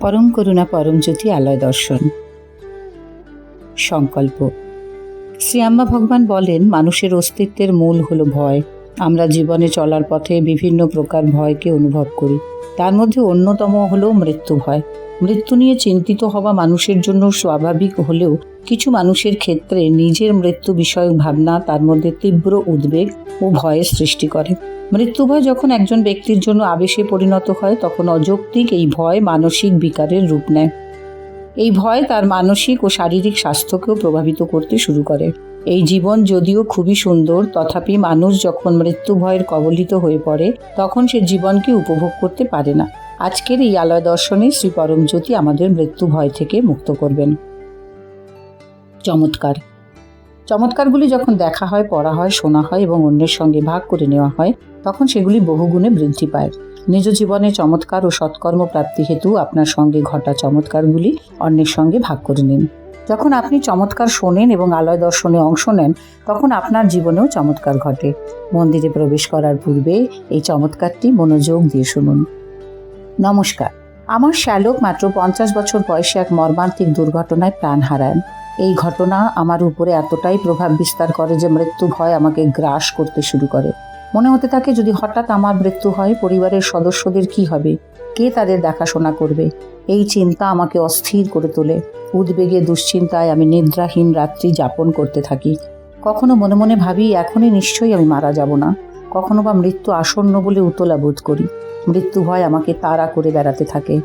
পরম করুণা পরম জ্যোতি আলয় দর্শন। সংকল্প। শ্রী আম্মা ভগবান বলেন, মানুষের অস্তিত্বের মূল হলো ভয়। আমরা জীবনে চলার পথে বিভিন্ন প্রকার ভয়কে অনুভব করি। তার মধ্যে অন্যতম হলো মৃত্যু ভয়। মৃত্যু নিয়ে চিন্তিত হওয়া মানুষের জন্য স্বাভাবিক হলেও কিছু মানুষের ক্ষেত্রে নিজের মৃত্যু বিষয়ক ভাবনা তার মধ্যে তীব্র উদ্বেগ ও ভয়ের সৃষ্টি করে। মৃত্যু ভয় যখন একজন ব্যক্তির জন্য আবেশে পরিণত হয়, তখন অযৌক্তিক এই ভয় মানসিক বিকারের রূপ নেয়। এই ভয় তার মানসিক ও শারীরিক স্বাস্থ্যকেও প্রভাবিত করতে শুরু করে। এই জীবন যদিও খুবই সুন্দর, তথাপি মানুষ যখন মৃত্যু ভয়ের কবলিত হয়ে পড়ে, তখন সে জীবনকে উপভোগ করতে পারে না। আজকের এই আলয় দর্শনে শ্রী পরমজ্যোতি আমাদের মৃত্যু ভয় থেকে মুক্ত করবেন। চমৎকার। চমৎকারগুলি যখন দেখা হয়, পড়া হয়, শোনা হয় এবং অন্যের সঙ্গে ভাগ করে নেওয়া হয়, তখন সেগুলি বহুগুণে বৃদ্ধি পায়। নিজ জীবনে চমৎকার ও সৎকর্ম প্রাপ্তি হেতু আপনার সঙ্গে ঘটা চমৎকারগুলি অন্যের সঙ্গে ভাগ করে নিন। যখন আপনি চমৎকার শোনেন এবং আলয় দর্শনে অংশ নেন, তখন আপনার জীবনেও চমৎকার ঘটে। মন্দিরে প্রবেশ করার পূর্বে এই চমৎকারটি মনোযোগ দিয়ে শুনুন। নমস্কার। আমার শ্যালক মাত্র 50 বছর বয়সে এক মর্মান্তিক দুর্ঘটনায় প্রাণ হারান। এই ঘটনা আমার উপরে এতটাই প্রভাব বিস্তার করে যে মৃত্যু ভয় আমাকে গ্রাস করতে শুরু করে। মনে হতে থাকে, যদি হঠাৎ আমার মৃত্যু হয়, পরিবারের সদস্যদের কি হবে? কে তাদের দেখাশোনা করবে? এই চিন্তা আমাকে অস্থির করে তোলে। উদ্বেগে দুশ্চিন্তায় আমি নিদ্রাহীন রাত্রি যাপন করতে থাকি। কখনো মনে মনে ভাবি, এখনই নিশ্চয়ই আমি মারা যাব না। কখনো বা মৃত্যু আসন্ন বলে উতলা বোধ করি। মৃত্যু ভয় আমাকে তাড়া করে বেড়াতে থাকে।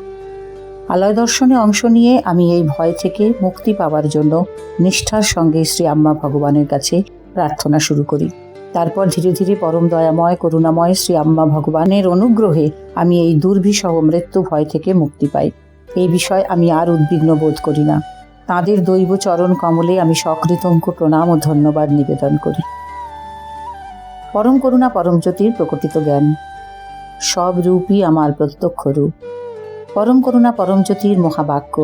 আলয় দর্শনে অংশ নিয়ে আমি এই ভয় থেকে মুক্তি পাওয়ার জন্য নিষ্ঠার সঙ্গে শ্রী আম্মা ভগবানের কাছে প্রার্থনা শুরু করি। তারপর ধীরে ধীরে পরম দয়াময় করুণাময় শ্রী আম্মা ভগবানের অনুগ্রহে আমি এই দুর্বিষহ মৃত্যু ভয় থেকে মুক্তি পাই। এই বিষয়ে আমি আর উদ্বিগ্ন বোধ করি না। তাঁদের দৈব চরণ কমলে আমি সকৃতজ্ঞ প্রণাম ও ধন্যবাদ নিবেদন করি। পরম করুণা পরম জ্যোতির প্রকটিত জ্ঞান। সব রূপই আমার প্রত্যক্ষ রূপ। পরম করুণা পরম জ্যোতির মহাবাক্য।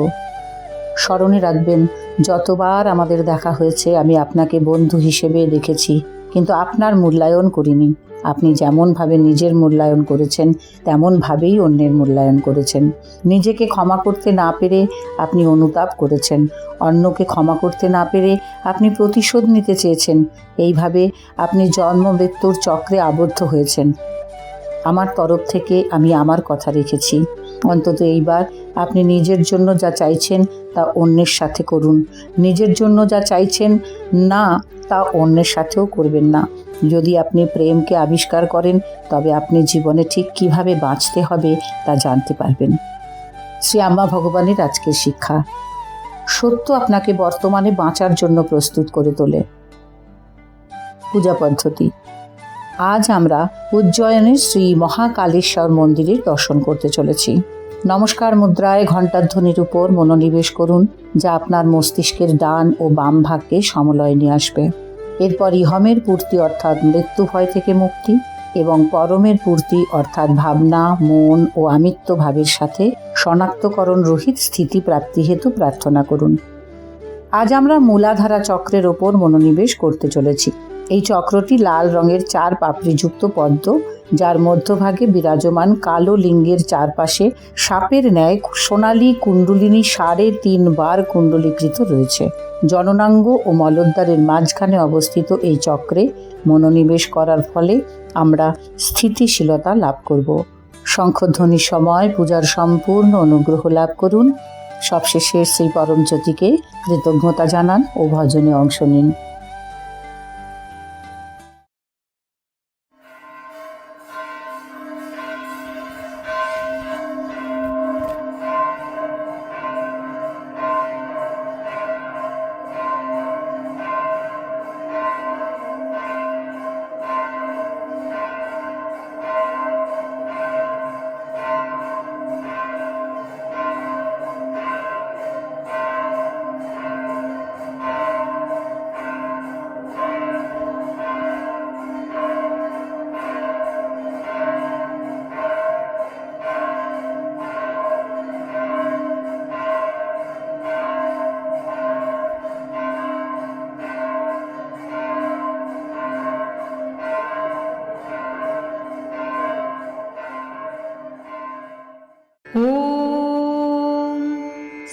স্মরণে রাখবেন, যতবার আমাদের দেখা হয়েছে আমি আপনাকে বন্ধু হিসেবে দেখেছি, কিন্তু আপনার মূল্যায়ন করিনি। আপনি যেমনভাবে নিজের মূল্যায়ন করেছেন, তেমনভাবেই অন্যের মূল্যায়ন করেছেন। নিজেকে ক্ষমা করতে না পেরে আপনি অনুতাপ করেছেন। অন্যকে ক্ষমা করতে না পেরে আপনি প্রতিশোধ নিতে চেয়েছেন। এইভাবে আপনি জন্ম মৃত্যুর চক্রে আবদ্ধ হয়েছেন। আমার তরফ থেকে আমি আমার কথা রেখেছি। অন্তত এইবার আপনি নিজের জন্য যা চাইছেন তা অন্যের সাথে করুন। নিজের জন্য যা চাইছেন না, তা অন্যের সাথেও করবেন না। যদি আপনি প্রেমকে আবিষ্কার করেন, তবে আপনি জীবনে ঠিক কিভাবে বাঁচতে হবে তা জানতে পারবেন। শ্রী আম্মা ভগবানের আজকের শিক্ষা। সত্য আপনাকে বর্তমানে বাঁচার জন্য প্রস্তুত করে তোলে। পূজা পদ্ধতি। আজ আমরা উজ্জয়নের শ্রী মহাকালেশ্বর মন্দিরের দর্শন করতে চলেছি। নমস্কার মুদ্রায় ঘণ্টাধ্বনির উপর মনোনিবেশ করুন, যা আপনার মস্তিষ্কের ডান ও বাম ভাগকে সমলয়ে নিয়ে আসবে। এরপর ইহমের পূর্তি অর্থাৎ মৃত্যু ভয় থেকে মুক্তি এবং পরমের পূর্তি অর্থাৎ ভাবনা, মন ও আমিত্ব ভাবের সাথে শনাক্তকরণ রহিত স্থিতি প্রাপ্তি হেতু প্রার্থনা করুন। আজ আমরা মূলাধারা চক্রের ওপর মনোনিবেশ করতে চলেছি। এই চক্রটি লাল রঙের 4 পাপড়িযুক্ত পদ্ম, যার মধ্যভাগে বিরাজমান কালো লিঙ্গের চারপাশে সাপের ন্যায় সোনালী কুণ্ডলিনী 3.5 বার কুণ্ডলীকৃত রয়েছে। জননাঙ্গ ও মলদ্বারের মাঝখানে অবস্থিত এই চক্রে মনোনিবেশ করার ফলে আমরা স্থিতিশীলতা লাভ করব। শঙ্খধ্বনির সময় পূজার সম্পূর্ণ অনুগ্রহ লাভ করুন। সবশেষে শ্রী পরমজ্যোতিকে কৃতজ্ঞতা জানান ও ভজনে অংশ নিন।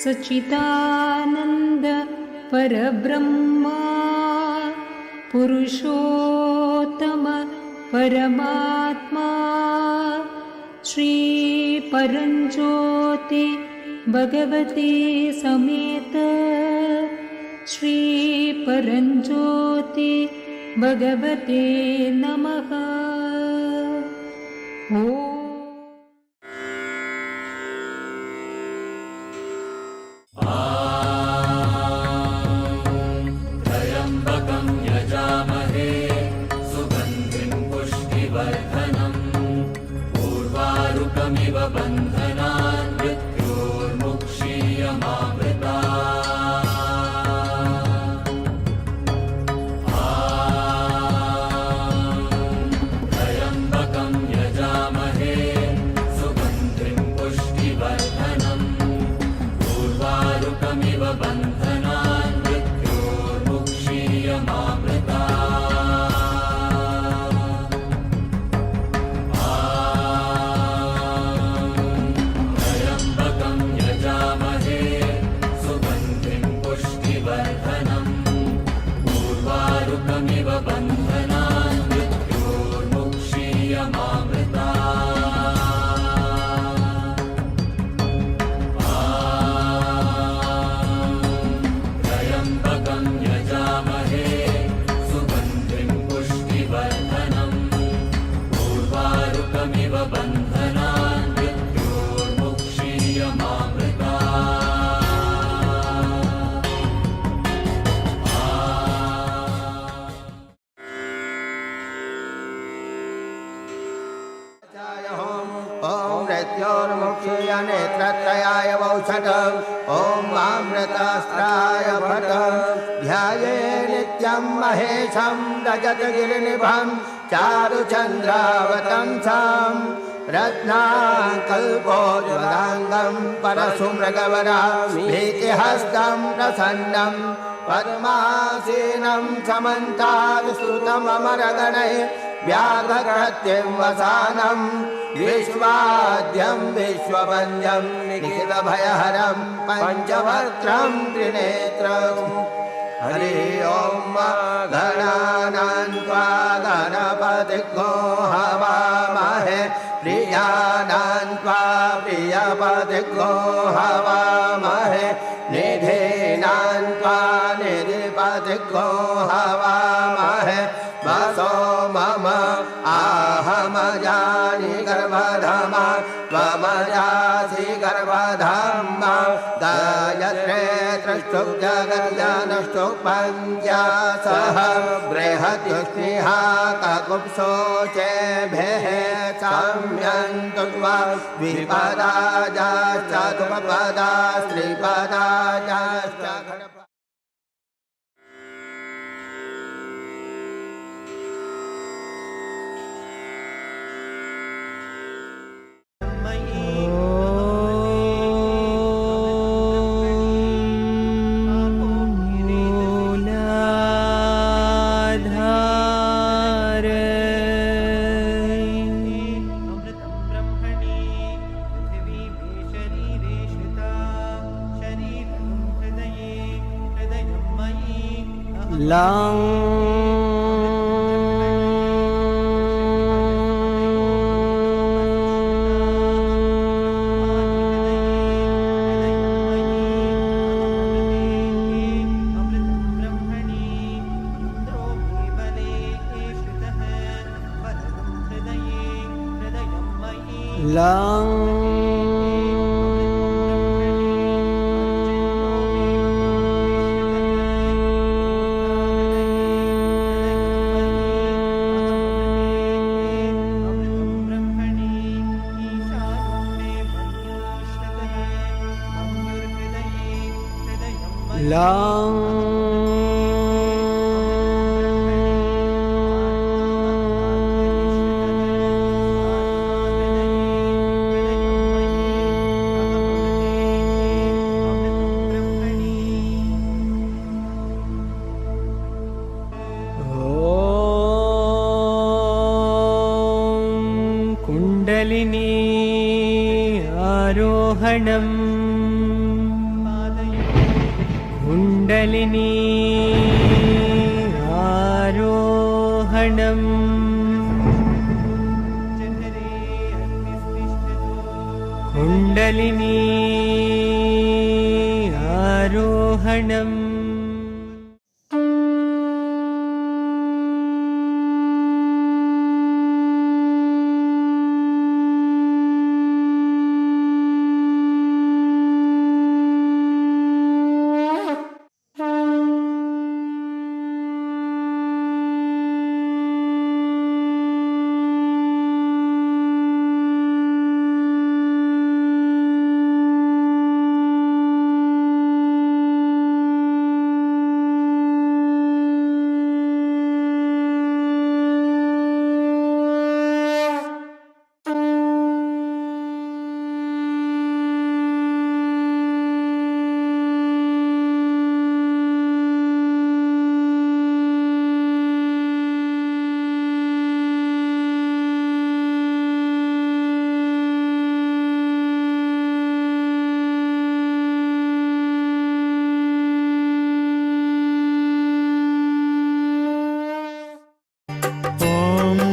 सच्चिदानन्द परब्रह्मा पुरुषोत्तम परमात्मा श्री परञ्ज्योति भगवते समेत श्री परञ्ज्योति भगवते नमः। ॐ त्र्यम्बकं यजामहे सुगन्धिं पुष्टिवर्धनम् उर्वारुकमिव बन्धनान् मृत्योर्मुक्षीयमामृता त्र्यम्बकं यजामहे सुगन्धिं पुष्टिवर्धनम् उर्वारुकमिव बन्धनान् मृत्योर्मुक्षीयमामृता त्र्यम्बकं यजामहे सुगन्धिं पुष्टिवर्धनम् उर्वारुकमिव बन्धनान् मृत्योर्मुक्षीयमामृता त्र्यम्बकं यजामहे सुगन्धिं पुष्टिवर्धनम् उर्वारुकमिव बन्धनान् मृत्योर्मुक्षीयमामृता ॐ मृत्योर्मुक्षीय नेत्रत्रयाय वौषधम् ॐ अमृतास्त्राय भटम् ध्याये नित्यं महेशं रजतगिरिनिभं चारुचन्द्रावतंसं रत्नाकल्पोज्वलाङ्गं परशुमृगवराभीतिहस्तं प्रसन्नं पद्मासीनं समन्ताद् व्याघ्रकृत्यं वसानं विश्वाद्यं विश्ववन्द्यं निखिलभयहरं पञ्चवक्त्रं त्रिनेत्रम् हरि ओम गणानां त्वा गणपतिग्नो हवामहे प्रियानां त्वा प्रियपतिग्नो हवामहे निधीनां त्वा निधिपतिग्नो हवामहे वसो मम आहमजानि गर्भधामा त्वमजासि गर्भधामा गायत्रे त्रिष्टुप् जगज्जानष्टुप् पञ्चाशः बृहद्युष्णिहा ककुप्सोचेभ्यः साम्यन्तु त्वा द्विपदाजाश्च त्रिपदाजाश्च कुण्डलिनी आरोहणम् कुण्डलिनी आरोहणम् कुण्डलिनी आरोहणम्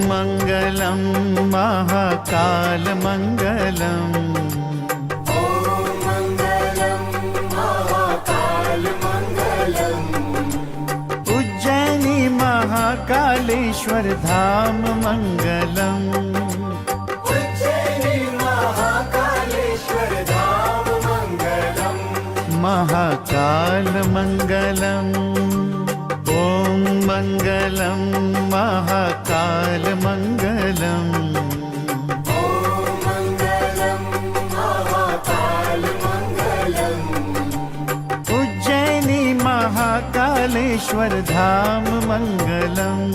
मङ्गलं महाकालमङ्गलम् उज्जैनी महाकालेश्वर धाम मङ्गलम् महाकालमङ्गलम् ॐ मङ्गलं महाकालमङ्गलम् उज्जैनी महाकालेश्वर धाम मङ्गलम्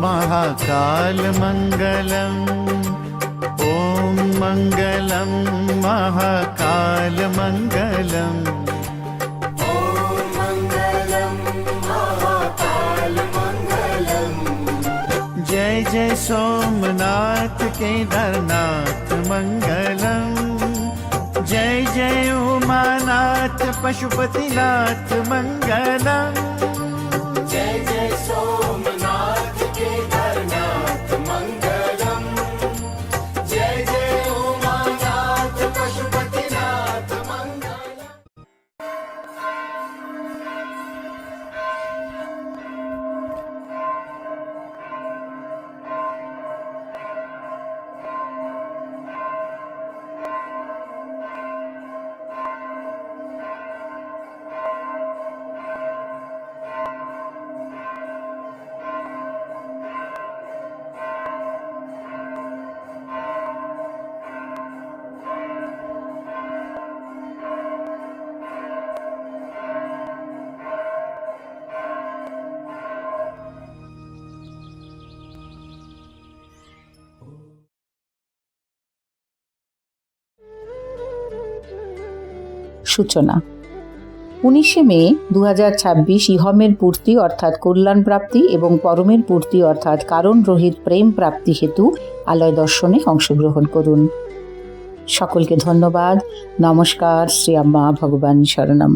महाकालमङ्गलम् ॐ मङ्गलं महाकालमङ्गलम् जय जय सोमनाथ केदारनाथ मङ्गलम् जय जय उमानाथ पशुपतिनाथ मङ्गलम् जय जय सोमनाथ केदारनाथ मङ्गलम् जय जय उमानाथ पशुपतिनाथ मङ्गलम्। সূচনা 19শে মে 2026 ইহমের পূর্তি অর্থাৎ কল্যাণ প্রাপ্তি এবং পরমের পূর্তি অর্থাৎ কারণ রহিত প্রেম প্রাপ্তি হেতু আলয় দর্শনে অংশগ্রহণ করুন। সকলকে ধন্যবাদ। নমস্কার। শ্রী আম্মা ভগবান শরণম।